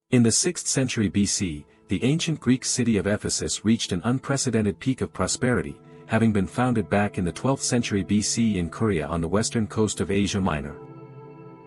In the 6th century BC, the ancient Greek city of Ephesus reached an unprecedented peak of prosperity, having been founded back in the 12th century BC in Caria on the western coast of Asia Minor.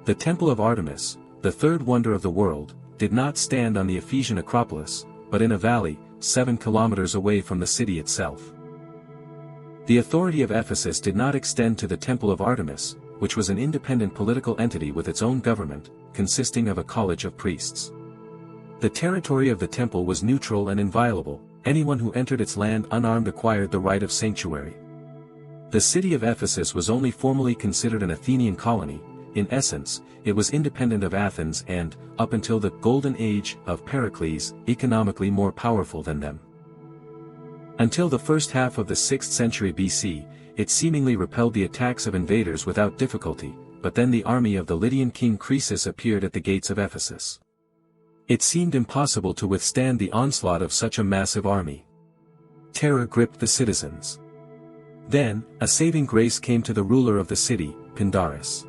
The Temple of Artemis, the third wonder of the world, did not stand on the Ephesian Acropolis, but in a valley, 7 kilometers away from the city itself. The authority of Ephesus did not extend to the Temple of Artemis, which was an independent political entity with its own government, consisting of a college of priests. The territory of the temple was neutral and inviolable. Anyone who entered its land unarmed acquired the right of sanctuary. The city of Ephesus was only formally considered an Athenian colony. In essence, it was independent of Athens and, up until the Golden Age of Pericles, economically more powerful than them. Until the first half of the 6th century BC, it seemingly repelled the attacks of invaders without difficulty, but then the army of the Lydian king Croesus appeared at the gates of Ephesus. It seemed impossible to withstand the onslaught of such a massive army. Terror gripped the citizens. Then, a saving grace came to the ruler of the city, Pindarus.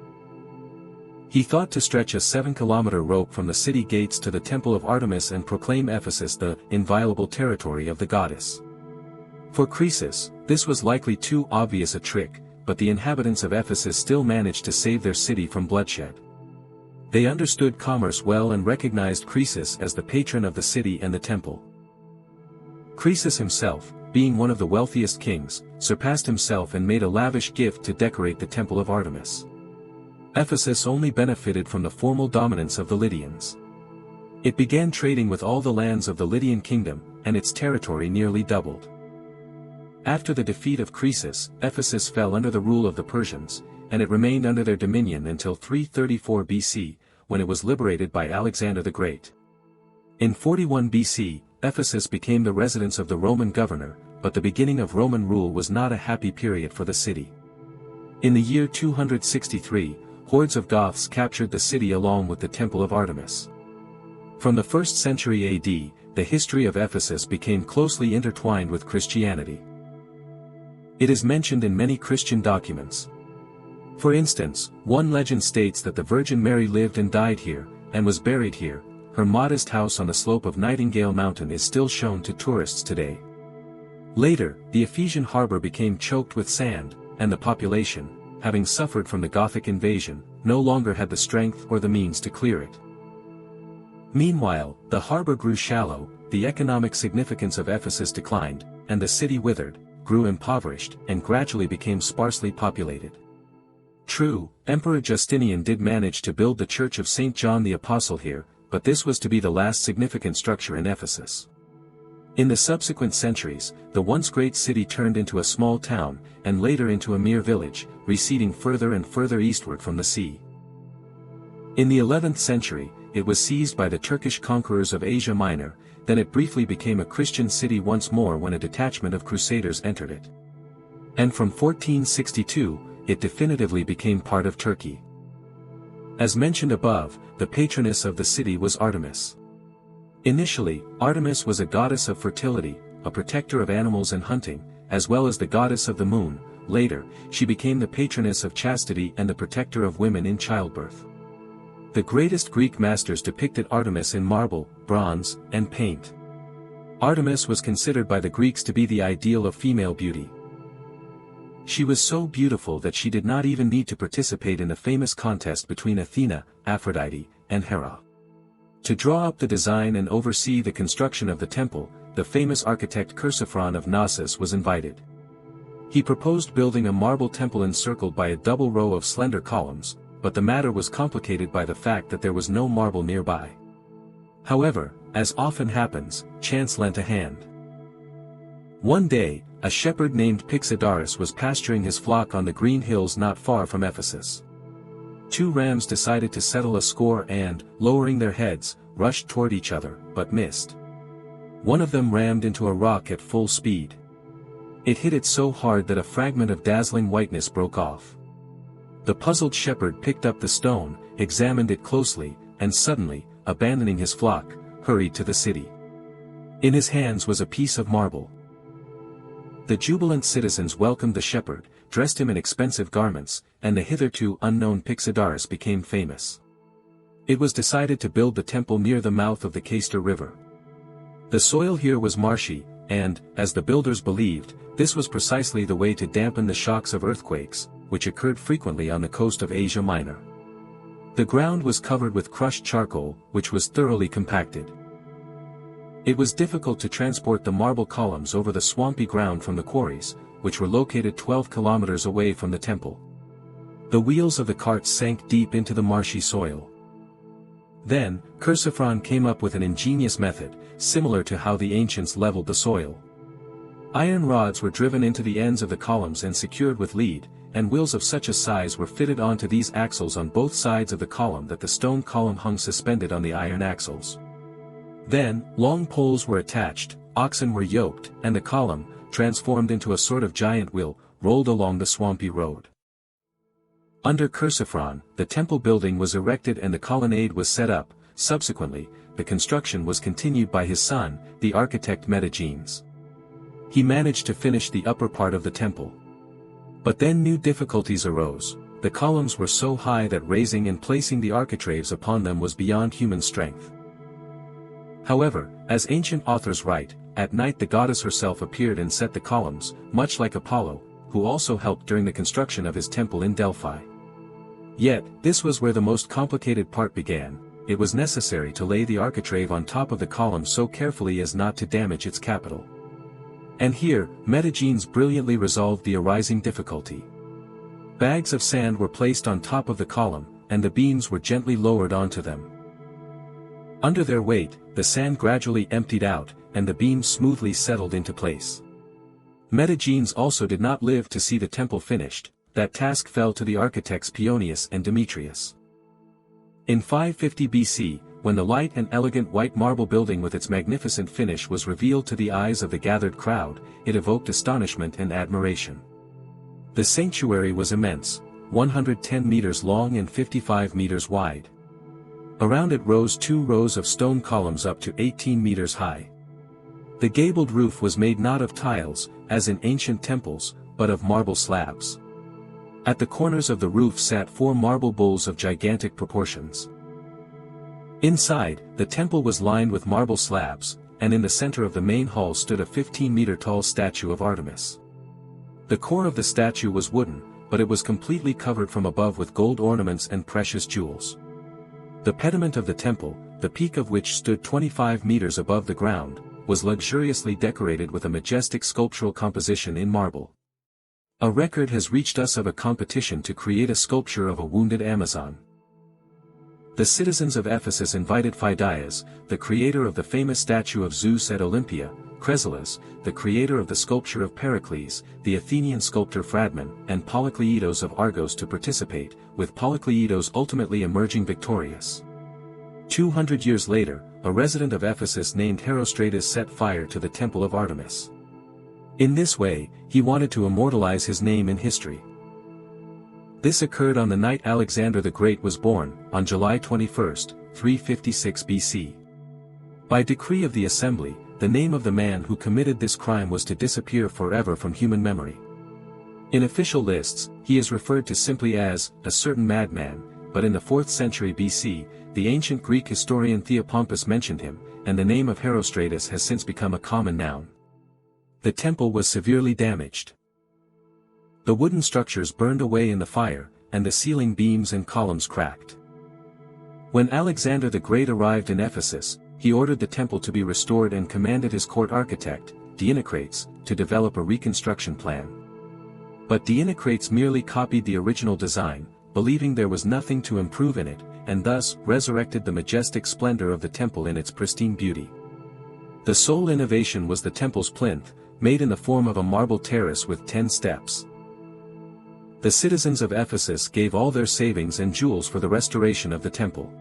He thought to stretch a 7-kilometer rope from the city gates to the Temple of Artemis and proclaim Ephesus the inviolable territory of the goddess. For Croesus, this was likely too obvious a trick, but the inhabitants of Ephesus still managed to save their city from bloodshed. They understood commerce well and recognized Croesus as the patron of the city and the temple. Croesus himself, being one of the wealthiest kings, surpassed himself and made a lavish gift to decorate the Temple of Artemis. Ephesus only benefited from the formal dominance of the Lydians. It began trading with all the lands of the Lydian kingdom, and its territory nearly doubled. After the defeat of Croesus, Ephesus fell under the rule of the Persians, and it remained under their dominion until 334 BC, when it was liberated by Alexander the Great. In 41 BC, Ephesus became the residence of the Roman governor, but the beginning of Roman rule was not a happy period for the city. In the year 263, hordes of Goths captured the city along with the Temple of Artemis. From the 1st century AD, the history of Ephesus became closely intertwined with Christianity. It is mentioned in many Christian documents. For instance, one legend states that the Virgin Mary lived and died here, and was buried here. Her modest house on the slope of Nightingale Mountain is still shown to tourists today. Later, the Ephesian harbor became choked with sand, and the population, having suffered from the Gothic invasion, no longer had the strength or the means to clear it. Meanwhile, the harbor grew shallow, the economic significance of Ephesus declined, and the city withered, grew impoverished, and gradually became sparsely populated. True, Emperor Justinian did manage to build the Church of St. John the Apostle here, but this was to be the last significant structure in Ephesus. In the subsequent centuries, the once great city turned into a small town, and later into a mere village, receding further and further eastward from the sea. In the 11th century, it was seized by the Turkish conquerors of Asia Minor, then it briefly became a Christian city once more when a detachment of crusaders entered it. And from 1462, it definitively became part of Turkey. As mentioned above, the patroness of the city was Artemis. Initially, Artemis was a goddess of fertility, a protector of animals and hunting, as well as the goddess of the moon. Later, she became the patroness of chastity and the protector of women in childbirth. The greatest Greek masters depicted Artemis in marble, bronze, and paint. Artemis was considered by the Greeks to be the ideal of female beauty. She was so beautiful that she did not even need to participate in the famous contest between Athena, Aphrodite, and Hera. To draw up the design and oversee the construction of the temple, the famous architect Chersiphron of Knossos was invited. He proposed building a marble temple encircled by a double row of slender columns, but the matter was complicated by the fact that there was no marble nearby. However, as often happens, chance lent a hand. One day, a shepherd named Pixodaris was pasturing his flock on the green hills not far from Ephesus. 2 rams decided to settle a score and, lowering their heads, rushed toward each other, but missed. One of them rammed into a rock at full speed. It hit it so hard that a fragment of dazzling whiteness broke off. The puzzled shepherd picked up the stone, examined it closely, and suddenly, abandoning his flock, hurried to the city. In his hands was a piece of marble. The jubilant citizens welcomed the shepherd, dressed him in expensive garments, and the hitherto unknown Pixodaris became famous. It was decided to build the temple near the mouth of the Cayster River. The soil here was marshy, and, as the builders believed, this was precisely the way to dampen the shocks of earthquakes, which occurred frequently on the coast of Asia Minor. The ground was covered with crushed charcoal, which was thoroughly compacted. It was difficult to transport the marble columns over the swampy ground from the quarries, which were located 12 kilometers away from the temple. The wheels of the carts sank deep into the marshy soil. Then, Chersiphron came up with an ingenious method, similar to how the ancients leveled the soil. Iron rods were driven into the ends of the columns and secured with lead, and wheels of such a size were fitted onto these axles on both sides of the column that the stone column hung suspended on the iron axles. Then, long poles were attached, oxen were yoked, and the column, transformed into a sort of giant wheel, rolled along the swampy road. Under Chersiphron, the temple building was erected and the colonnade was set up. Subsequently, the construction was continued by his son, the architect Metagenes. He managed to finish the upper part of the temple. But then new difficulties arose. The columns were so high that raising and placing the architraves upon them was beyond human strength. However, as ancient authors write, at night the goddess herself appeared and set the columns, much like Apollo, who also helped during the construction of his temple in Delphi. Yet, this was where the most complicated part began. It was necessary to lay the architrave on top of the column so carefully as not to damage its capital. And here, Metagenes brilliantly resolved the arising difficulty. Bags of sand were placed on top of the column, and the beams were gently lowered onto them. Under their weight, the sand gradually emptied out, and the beams smoothly settled into place. Metagenes also did not live to see the temple finished. That task fell to the architects Paeonius and Demetrius. In 550 BC, when the light and elegant white marble building with its magnificent finish was revealed to the eyes of the gathered crowd, it evoked astonishment and admiration. The sanctuary was immense, 110 meters long and 55 meters wide. Around it rose 2 rows of stone columns up to 18 meters high. The gabled roof was made not of tiles, as in ancient temples, but of marble slabs. At the corners of the roof sat 4 marble bulls of gigantic proportions. Inside, the temple was lined with marble slabs, and in the center of the main hall stood a 15-meter-tall statue of Artemis. The core of the statue was wooden, but it was completely covered from above with gold ornaments and precious jewels. The pediment of the temple, the peak of which stood 25 meters above the ground, was luxuriously decorated with a majestic sculptural composition in marble. A record has reached us of a competition to create a sculpture of a wounded Amazon. The citizens of Ephesus invited Phidias, the creator of the famous statue of Zeus at Olympia, Chrysalis, the creator of the sculpture of Pericles, the Athenian sculptor Phradmon, and Polykleitos of Argos to participate, with Polykleitos ultimately emerging victorious. 200 years later, a resident of Ephesus named Herostratus set fire to the Temple of Artemis. In this way, he wanted to immortalize his name in history. This occurred on the night Alexander the Great was born, on July 21, 356 BC. By decree of the assembly, the name of the man who committed this crime was to disappear forever from human memory. In official lists, he is referred to simply as a certain madman, but in the 4th century BC, the ancient Greek historian Theopompus mentioned him, and the name of Herostratus has since become a common noun. The temple was severely damaged. The wooden structures burned away in the fire, and the ceiling beams and columns cracked. When Alexander the Great arrived in Ephesus, he ordered the temple to be restored and commanded his court architect, Dionysius, to develop a reconstruction plan. But Dionysius merely copied the original design, believing there was nothing to improve in it, and thus resurrected the majestic splendor of the temple in its pristine beauty. The sole innovation was the temple's plinth, made in the form of a marble terrace with 10 steps. The citizens of Ephesus gave all their savings and jewels for the restoration of the temple.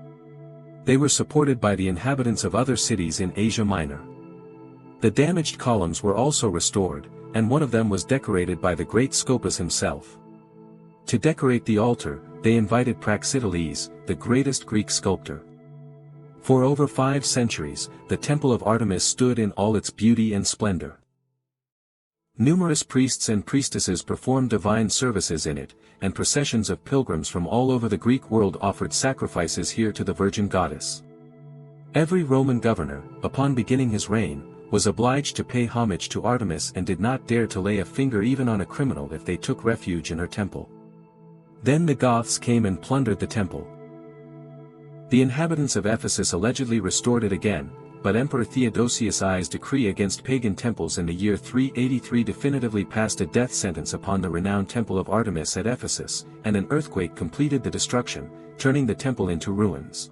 They were supported by the inhabitants of other cities in Asia Minor. The damaged columns were also restored, and one of them was decorated by the great Scopas himself. To decorate the altar, they invited Praxiteles, the greatest Greek sculptor. For over 5 centuries, the Temple of Artemis stood in all its beauty and splendor. Numerous priests and priestesses performed divine services in it, and processions of pilgrims from all over the Greek world offered sacrifices here to the Virgin Goddess. Every Roman governor, upon beginning his reign, was obliged to pay homage to Artemis and did not dare to lay a finger even on a criminal if they took refuge in her temple. Then the Goths came and plundered the temple. The inhabitants of Ephesus allegedly restored it again, but Emperor Theodosius I's decree against pagan temples in the year 383 definitively passed a death sentence upon the renowned Temple of Artemis at Ephesus, and an earthquake completed the destruction, turning the temple into ruins.